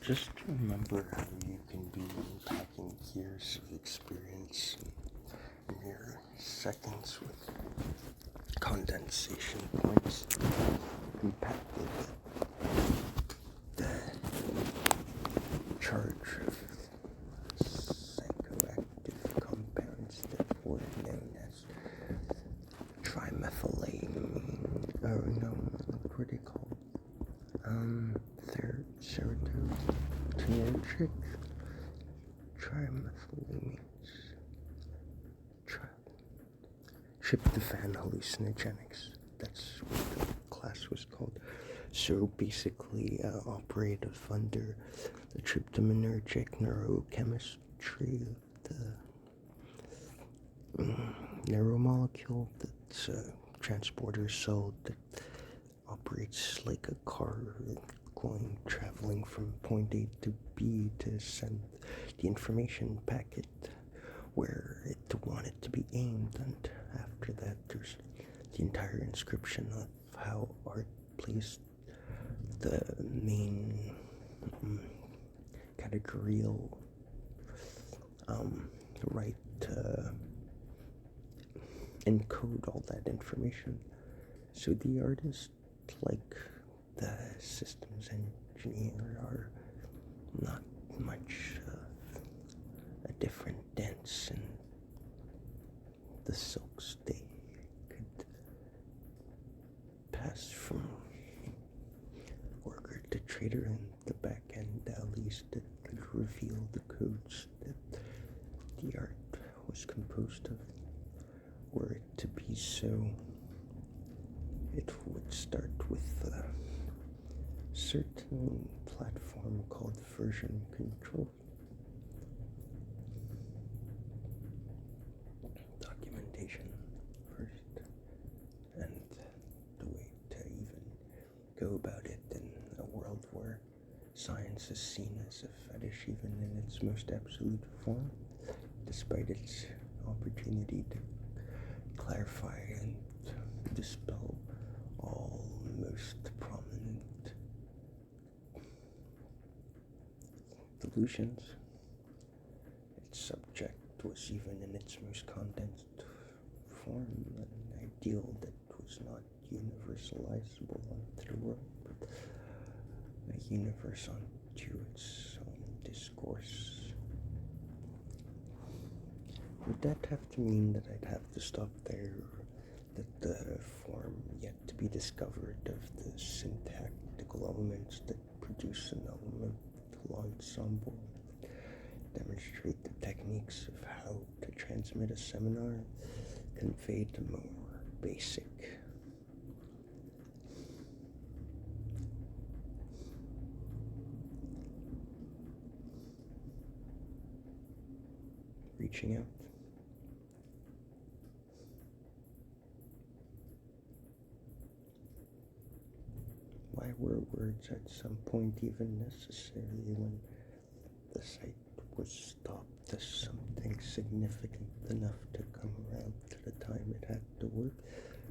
Just remember how you can be impacting years of experience in mere seconds with condensation points impacted the charge of psychoactive compounds that were known as trimethylamine, what are they called? They're serotonergic trimethylamines, tryptophan hallucinogenics. That's what the class was called. So basically, operated under the tryptaminergic neurochemistry of the neuromolecule that's a transporter cell that operates like a car traveling from point A to B to send the information packet where it wanted to be aimed, and after that there's the entire inscription of how art plays the main categorical right to encode all that information. So the artist, like the systems engineer, are not much a different dance in the silks. They could pass from worker to trader in the back end, at least it could reveal the codes that the art was composed of. Were it to be so, it would start with a certain platform called version control. Documentation first, and the way to even go about it in a world where science is seen as a fetish even in its most absolute form, despite its opportunity to clarify and dispel all most prominent delusions. Its subject was, even in its most condensed form, an ideal that was not universalizable onto the world, but a universe unto its own discourse. Would that have to mean that I'd have to stop there, that the form yet to be discovered of the syntactical elements that produce an elemental ensemble demonstrate the techniques of how to transmit a seminar, convey the more basic reaching out? Why were words at some point even necessary when the site was stopped as something significant enough to come around to the time it had to work,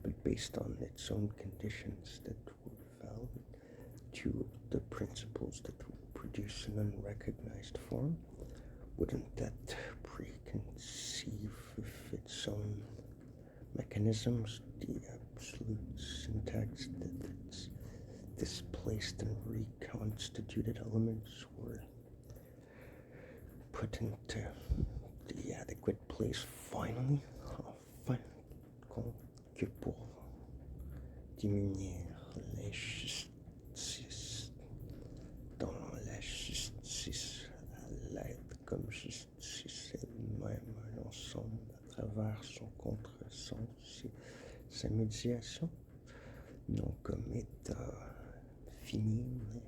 but based on its own conditions that were valid to the principles that would produce an unrecognized form? Wouldn't that preconceive of its own mechanisms, the absolute syntax that its displaced and reconstituted elements were put into the adequate place finally, afin que pour diminuer l'injustice dans la justice à l'aide comme justice elle-même un ensemble à travers son contresens et sa médiation, non comme état fini, mais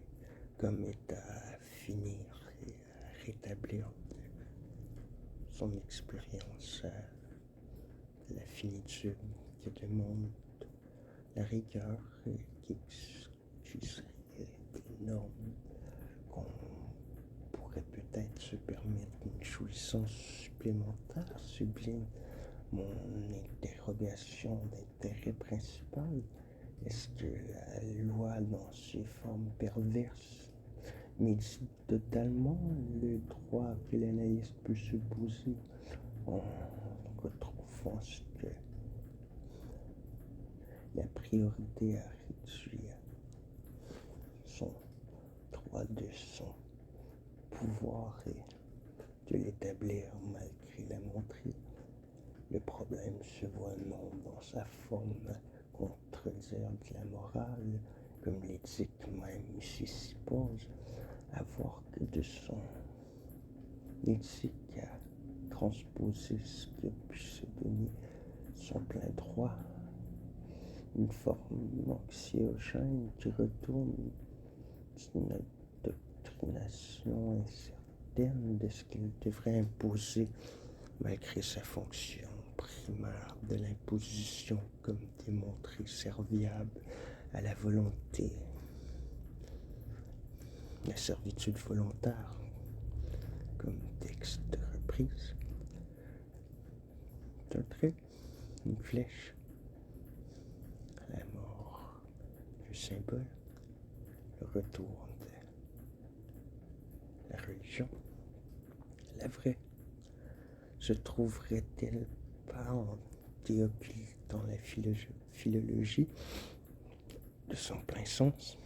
comme état à finir et à rétablir son expérience à la finitude qui demande la rigueur et qui excuserait des normes qu'on pourrait peut-être se permettre une jouissance supplémentaire sublime. Mon interrogation d'intérêt principal, est-ce que la loi dans ses formes perverses Mais si totalement le droit que l'analyste peut se poser en retrouvant ce que la priorité à réduire son droit de son pouvoir et de l'établir malgré la montrer. Le problème se voit non dans sa forme contredire de la morale, comme l'éthique même ici s'y pose, à voir que de son éthique à transposer ce qui a pu se donner son plein droit, une forme anxiogène qui retourne d'une doctrination incertaine de ce qu'il devrait imposer malgré sa fonction primaire de l'imposition comme démontré serviable à la volonté, la servitude volontaire comme texte de reprise. Un trait, une flèche, la mort, le symbole, le retour de la religion. La vraie se trouverait-elle pas en déoccultant la philologie de son plein sens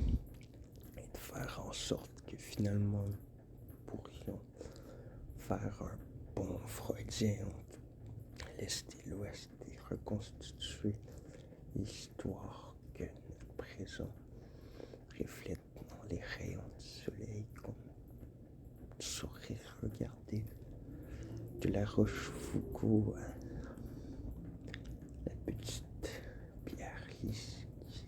et de faire en sorte que finalement nous pourrions faire un pont freudien entre l'Est et l'Ouest et reconstituer l'histoire que notre présent reflète dans les rayons du soleil qu'on saurait regarder de la Rochefoucauld à la petite pierre lisse qui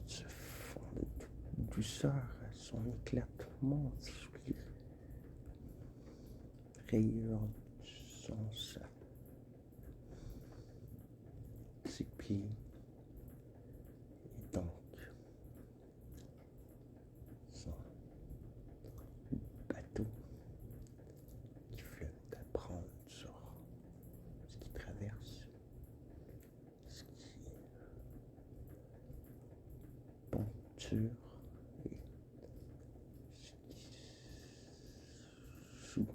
se fond de toute douceur à son éclatement sous les rayures du sens à ses plis. Et donc, son bateau qui flotte à prendre sur ce qui traverse, ce qui poncture et ce qui sous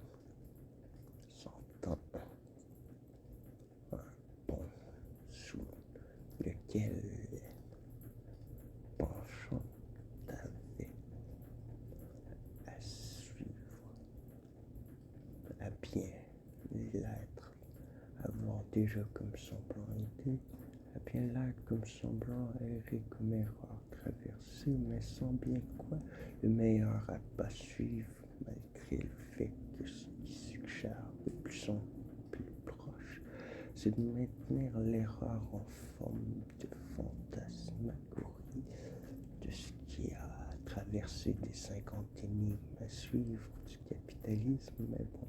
s'entend un pont sous lequel penchant avait à suivre, à bien l'être, à voir déjà comme semblant idée, à bien l'être comme semblant errer comme erreur traversée, mais sans bien quoi le meilleur à pas suivre, malgré le fait que ce qui suggère de plus en plus proche, c'est de maintenir l'erreur en forme de fantasmagorie de ce qui a traversé des 50 énigmes à suivre du capitalisme. Mais bon,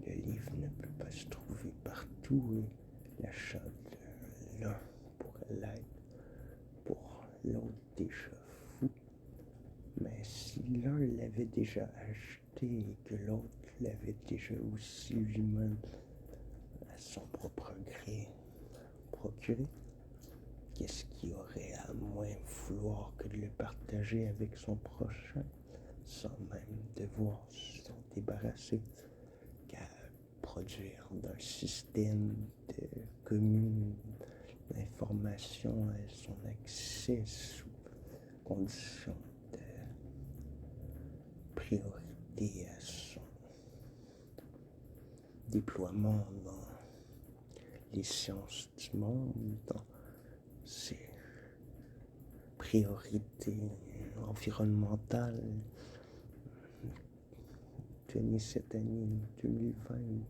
le livre ne peut pas se trouver partout et l'achat de l'un pourrait l'être pour l'autre déjà fou. Mais si l'un l'avait déjà acheté et que l'autre l'avait déjà aussi lui-même à son propre gré procuré, qu'est-ce qu'il aurait à moins vouloir que de le partager avec son prochain, sans même devoir s'en débarrasser, qu'à produire d'un système de commune d'information à son accès sous condition de priorité à son déploiement dans les sciences du monde, dans ses priorités environnementales. Tenez cette année 2020 où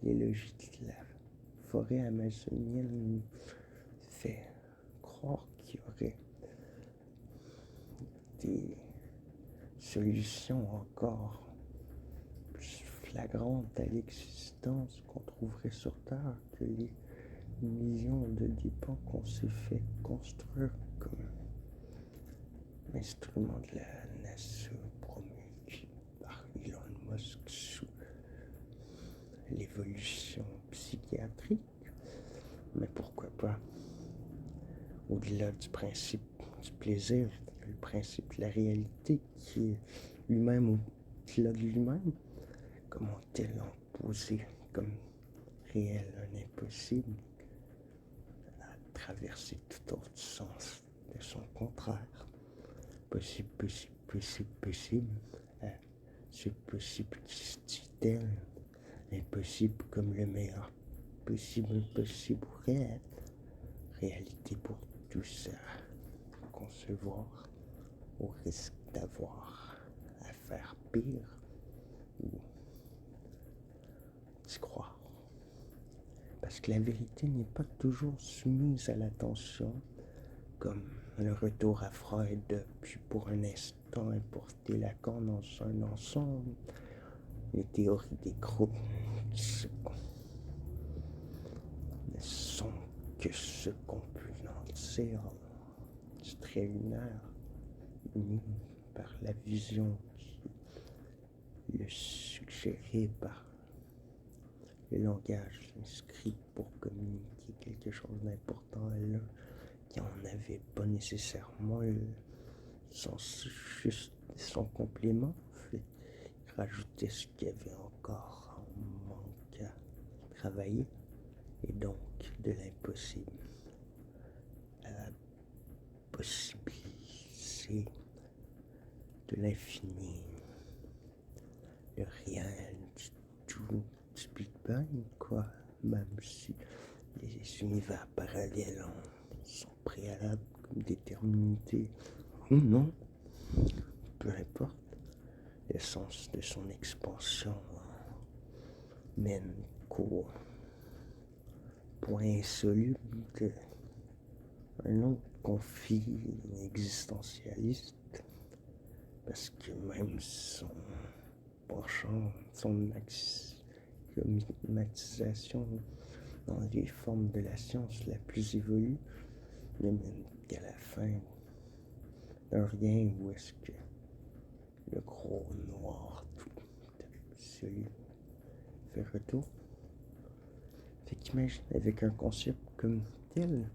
l'élogie de la forêt amazonienne fait croire qu'il y aurait des solutions encore plus flagrantes à l'existence qu'on trouverait sur Terre que les millions de dépôts qu'on s'est fait construire comme instrument de la NASA promu par Elon Musk sous l'évolution psychiatrique. Mais pourquoi pas, au-delà du principe du plaisir, le principe de la réalité qui est lui-même au-delà de lui-même. Comment ont-elles imposé comme réel un impossible à traverser tout autre sens de son contraire? Possible, possible, possible, possible. Ce possible dit-elle, impossible comme le meilleur possible, impossible ou réel. Réalité pour tous à concevoir, au risque d'avoir à faire pire ou d'y croire. Parce que la vérité n'est pas toujours soumise à l'attention, comme le retour à Freud, puis pour un instant importer Lacan dans un ensemble, les théories des groupes ne sont que ce qu'on peut en dire du trait lunaire, uni par la vision qui le suggéré par le langage inscrit pour communiquer quelque chose d'important à l'un qui en avait pas nécessairement le sens juste de son complément. Il rajoutait ce qu'il y avait encore en manque à travailler, et donc de l'impossible à la possibilité de l'infini, le rien du tout, du Big Bang, quoi, même si les univers parallèles sont préalables comme déterminité ou non, peu importe, le sens de son expansion mène qu'au point insoluble d'un autre conflit existentialiste, parce que même son penchant, son axiomatisation dans les formes de la science la plus évolue ne mène qu'à la fin d'un rien où est-ce que le gros noir tout absolu fait retour. Fait qu'imagine, avec un concept comme tel,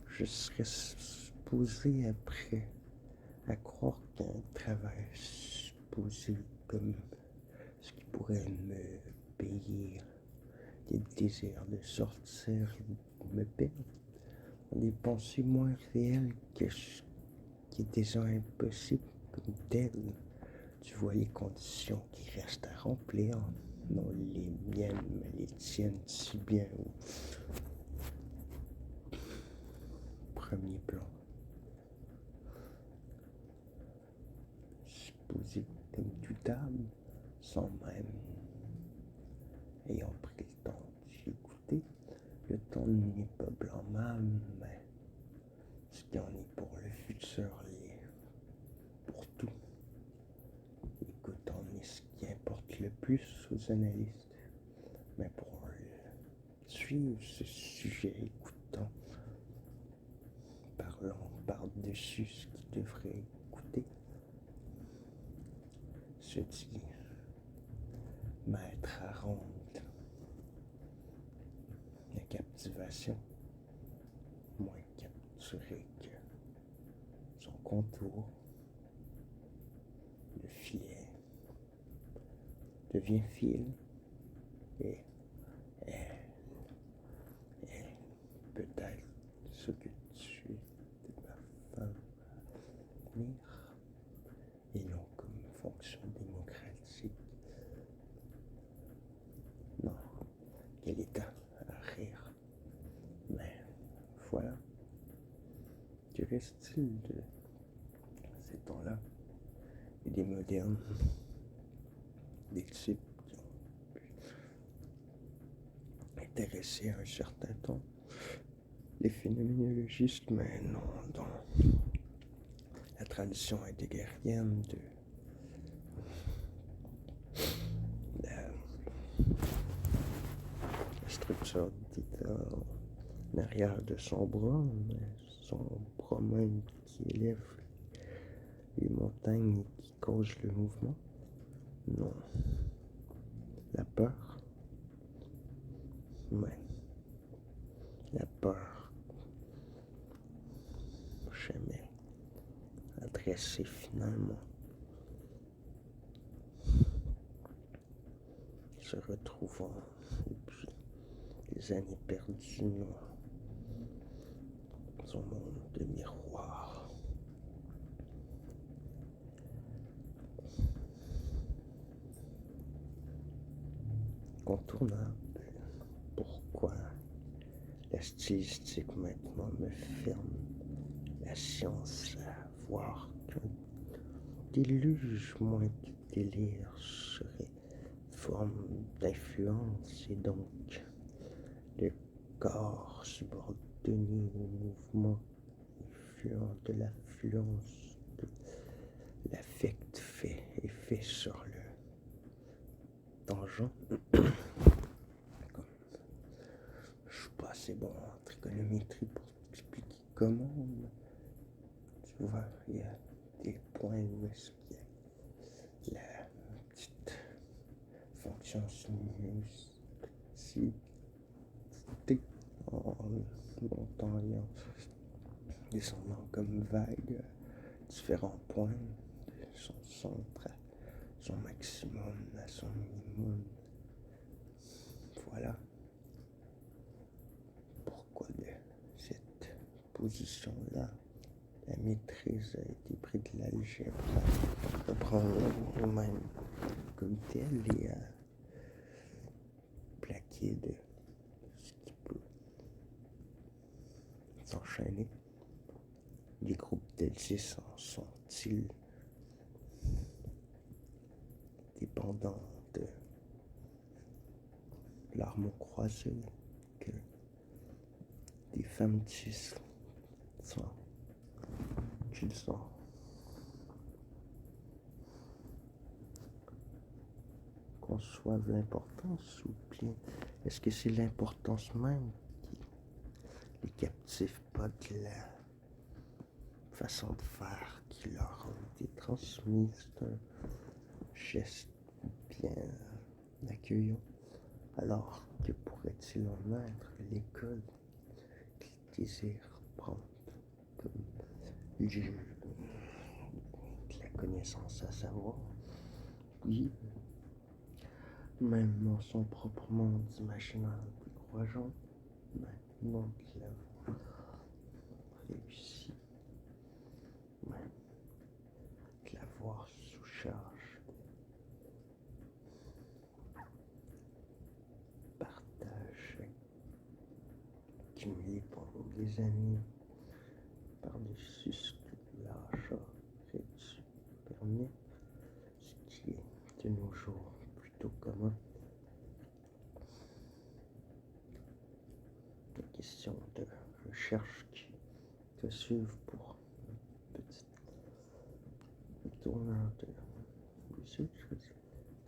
je serais supposé après à croire qu'un travail supposé comme ce qui pourrait me payer des désirs de sortir me perdre dans des pensées moins réelles que ce qui est déjà impossible comme tel. Tu vois les conditions qui restent à remplir, non les miennes, mais les tiennes si bien au premier plan. Supposé indubitable, sans même ayant pris le temps d'y écouter. Le temps n'est pas blâmable, mais ce qui en est pour le futur l'est pour tout. Écoutant est ce qui importe le plus aux analystes, mais pour suivre ce sujet écoutant, parlant par-dessus ce qui devrait écouter, se dit maître à rendre la captivation moins capturée que son contour. Le filet devient fil et elle peut-être ce que tu es de ma femme à venir, et non comme fonction démocratique. Non, quel état à rire. Mais voilà, que reste-t-il de ces temps-là et des modernes, des types qui ont pu intéresser à un certain temps les phénoménologistes, mais non dans la tradition heideggerienne de la structure d'état en arrière de son bras, mais son bras même qui élève les montagnes et qui cause le mouvement. Non. La peur. Mais la peur jamais à intéressé finalement. Se retrouvant depuis des années perdues dans un monde de miroirs. Contournable. Pourquoi la stylistique maintenant me ferme la science à voir qu'un déluge moins que délire serait forme d'influence et donc le corps subordonné au mouvement influent de l'affluence de l'affect fait effet sur le tangent. Je suis pas assez bon en trigonométrie pour t'expliquer comment, mais tu vois, il y a des points où est-ce qu'il y a la petite fonction sinueuse si t en montant et en descendant comme vague différents points de son centre à son maximum, à son minimum. Voilà pourquoi de cette position-là, la maîtrise a été prise de l'algèbre, à prendre même comme tel et à plaquer de ce qui peut s'enchaîner. Les groupes d'L6 en sont-ils dépendants de l'arme croisée que des femmes tissent sans qu'ils en conçoivent l'importance, ou bien est-ce que c'est l'importance même qui les captive, pas de la façon de faire qui leur a été transmise? C'est un geste bien accueillant. Alors que pourrait-il en être l'école qu'ils désirent prendre comme lieu de la connaissance à savoir? Oui, même dans son propre monde imaginaire plus croissant, maintenant qu'il a réussi, même que la voir sous charge de partage accumulé pendant des années par-dessus ce que l'âge aurait dû permettre, ce qui est de nos jours plutôt commun. Des questions de recherche qui te suivent pour une petite tournure de research.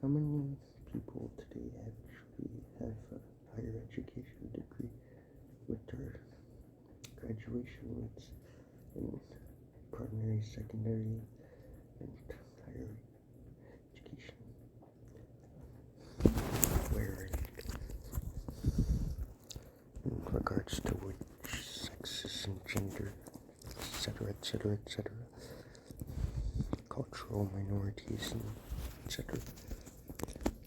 How many people today actually have a higher education degree with their graduation rates in primary, secondary, and higher education? Where in regards to which sexes and gender, etc., etc., etc., cultural minorities, and etc.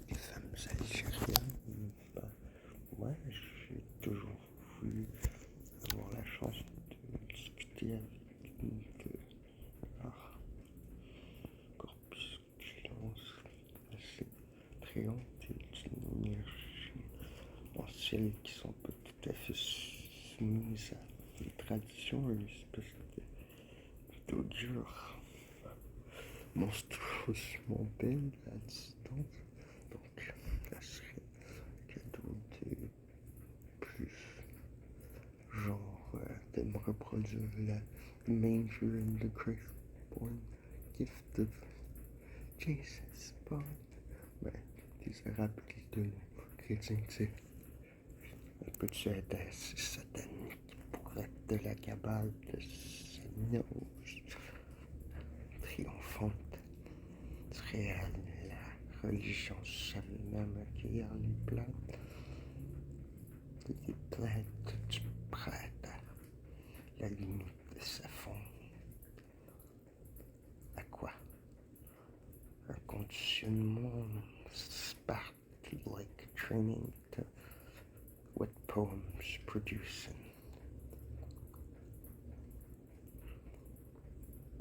Les femmes algériennes, moi j'ai toujours voulu avoir la chance de discuter avec une de leur corpusculence assez attrayante et d'une énergie ancienne qui sont pas tout à fait soumises à des traditions, une espèce de dur monstrueusement belle à distance. Donc, ça serait cadeau de plus genre de me reproduire la manger and the Christ-born gift of Jesus. Bon, ben, les Arabes qui de chrétiens, tu sais, un peu de sagesse satanique pour être de la cabale de Sénose triomphante serait la religion seule même accueillir les plaintes du prêtre à la limite de sa fond. conditionnement sparked like training to what poems produce in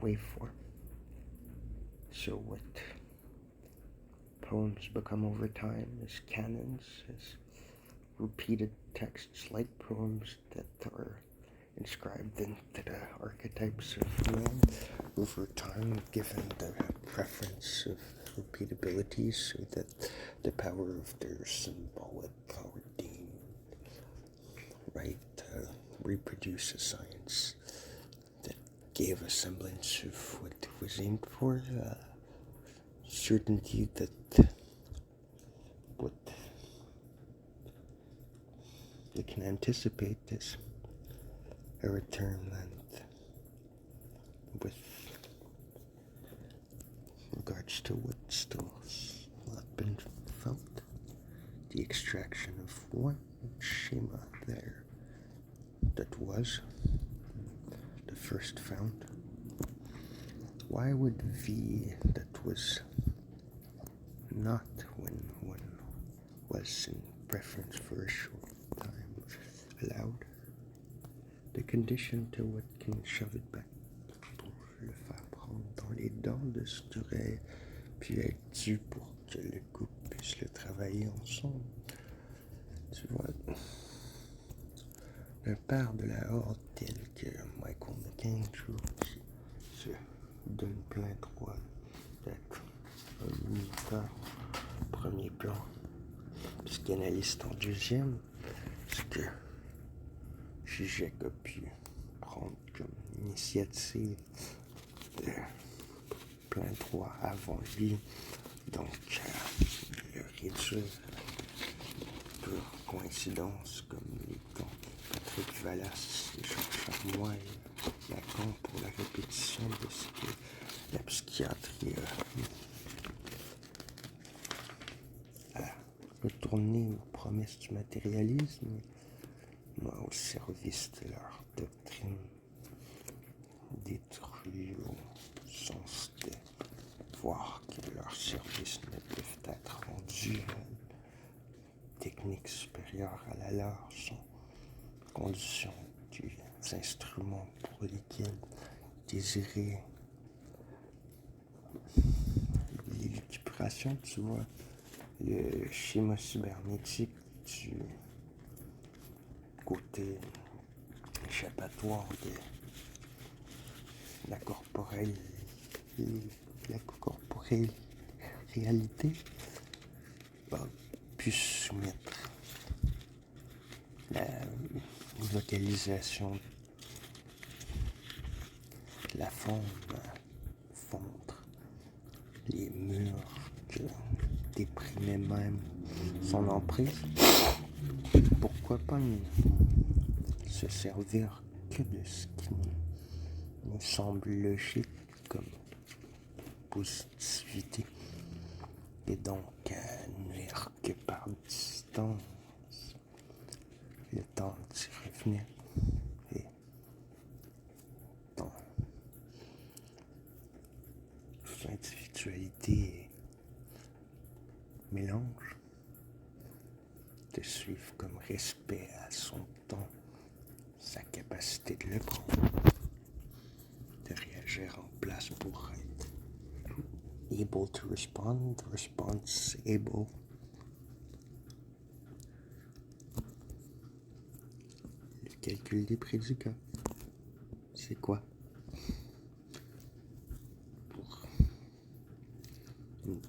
waveform. So what poems become over time as canons, as repeated texts like poems that are inscribed into the archetypes of man over time, given the preference of repeatability, so that the power of their symbolic or deemed right reproduce a science that gave a semblance of what it was aimed for, certainty that what they can anticipate is a return, and with regards to what still has not been felt, the extraction of one schema there that was the first found. Why would V that was not when one was in preference for a short time allowed the condition to what can shove it back pour le faire prendre dans les dents de ce qui aurait pu être dû pour que le couple puisse le travailler ensemble? Tu vois, le père de la horde tel que Michael McCain qui se donne plein droit d'être un militaire en premier plan, psychanalyste en deuxième, ce que Zizek a pu prendre comme initiative de plein droit avant lui, donc le réduire pour coïncidence comme étant Patrick Vallas et Jean Charmois et Lacan pour la répétition de ce que la psychiatrie a retourné aux promesses du matérialisme, moi au service de leur doctrine détruite au sens de voir que leurs services ne peuvent être rendus à une technique supérieure à la leur sans condition des instruments pour lesquels désirer l'élucubration, tu vois, le schéma cybernétique du côté échappatoire de la corporelle réalité a pu soumettre la vocalisation de la forme à fondre les murs que déprimait même son emprise. Pourquoi pas se servir que de ce qui nous semble logique comme positivité et donc nuire que par distance le temps d'y revenir et dans toute individualité et mélange de suivre comme respect à son temps sa capacité de le prendre, de réagir en place pour être able to respond, response able. Le calcul des prédicats, c'est quoi? Pour une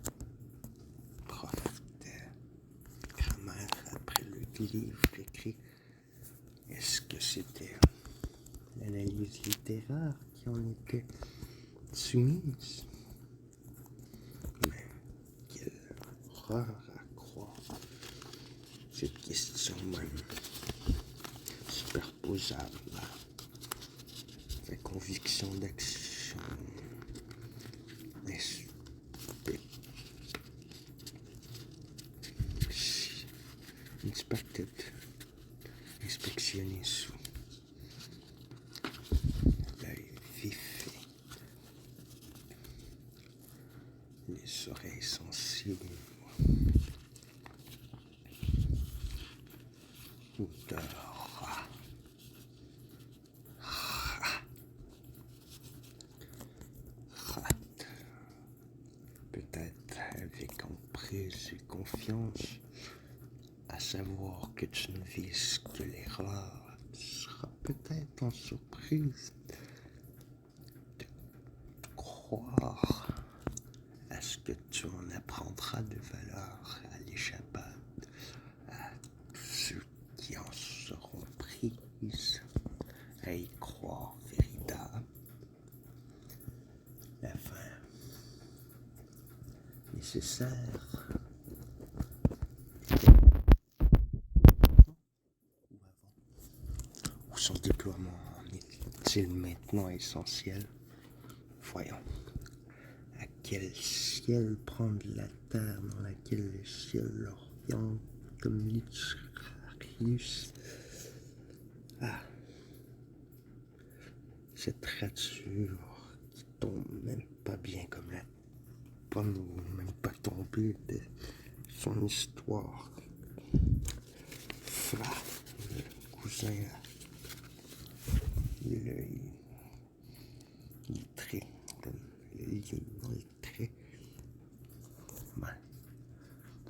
prof de grammaire après le livre écrit, est-ce que c'était l'analyse littéraire qui en était soumise? Mais quelle horreur à croire cette question même superposable à la conviction d'action inspected, inspectionné sous l'œil vif les oreilles sensibles d'or. Peut-être avec emprise et confiance, à savoir que tu ne vises que l'erreur, tu seras peut-être en surprise de croire à ce que tu en apprendras de valeur à l'échappade, à ceux qui en seront prises à y croire véritable. La fin nécessaire ou son déploiement est-il maintenant essentiel? Voyons. À quel ciel prendre la terre dans laquelle le ciel l'oriente comme l'Icarus? Ah, cette rature qui tombe même pas bien comme la pomme ou même pas tombée de son histoire. Fra, le cousin, l'illettré, le illettré.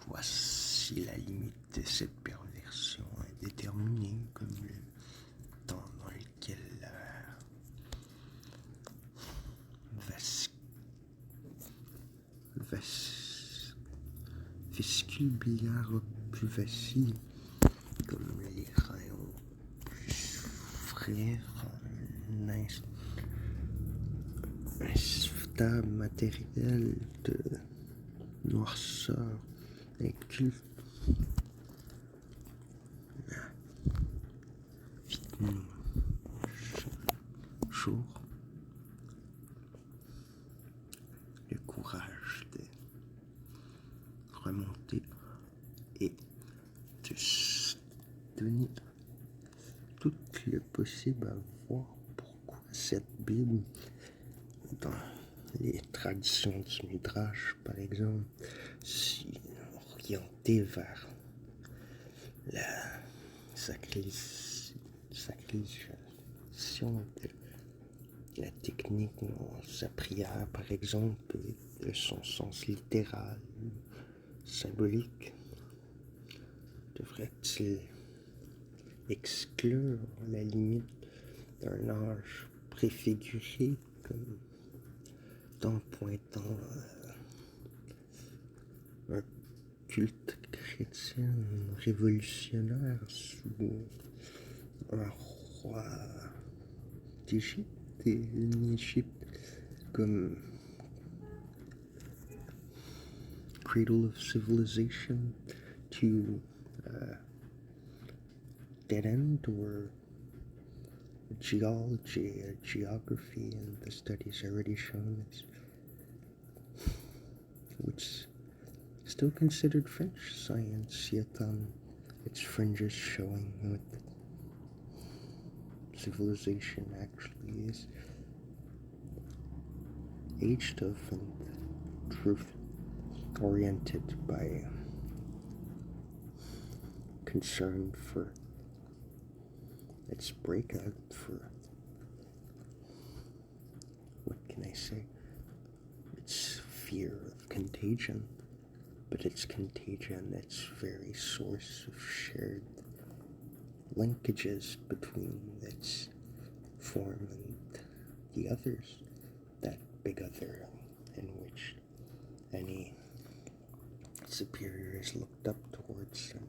Voici la limite de cette perversion indéterminée, comme le temps dans lequel vestibular plus vacille, comme les rayons plus frères, un stade matériel de noirceur inculte. Vite-nous, jour, le courage de remonter et de donner tout le possible à voir pourquoi cette Bible, dans les traditions du Midrash par exemple, si orientée vers la sacralisation de la technique dans sa prière par exemple, de son sens littéral, symbolique, devrait-il exclure la limite d'un âge préfiguré comme dans pointant un culte chrétien révolutionnaire sous un roi d'Égypte et une Égypte comme cradle of civilization to dead end, or geology, geography, and the studies already shown it's which still considered French science, yet its fringes showing what civilization actually is aged of and truth oriented by concern for its breakout, for what can I say, its fear of contagion, but its contagion, its very source of shared linkages between its form and the others, that big other in which any superior is looked up towards and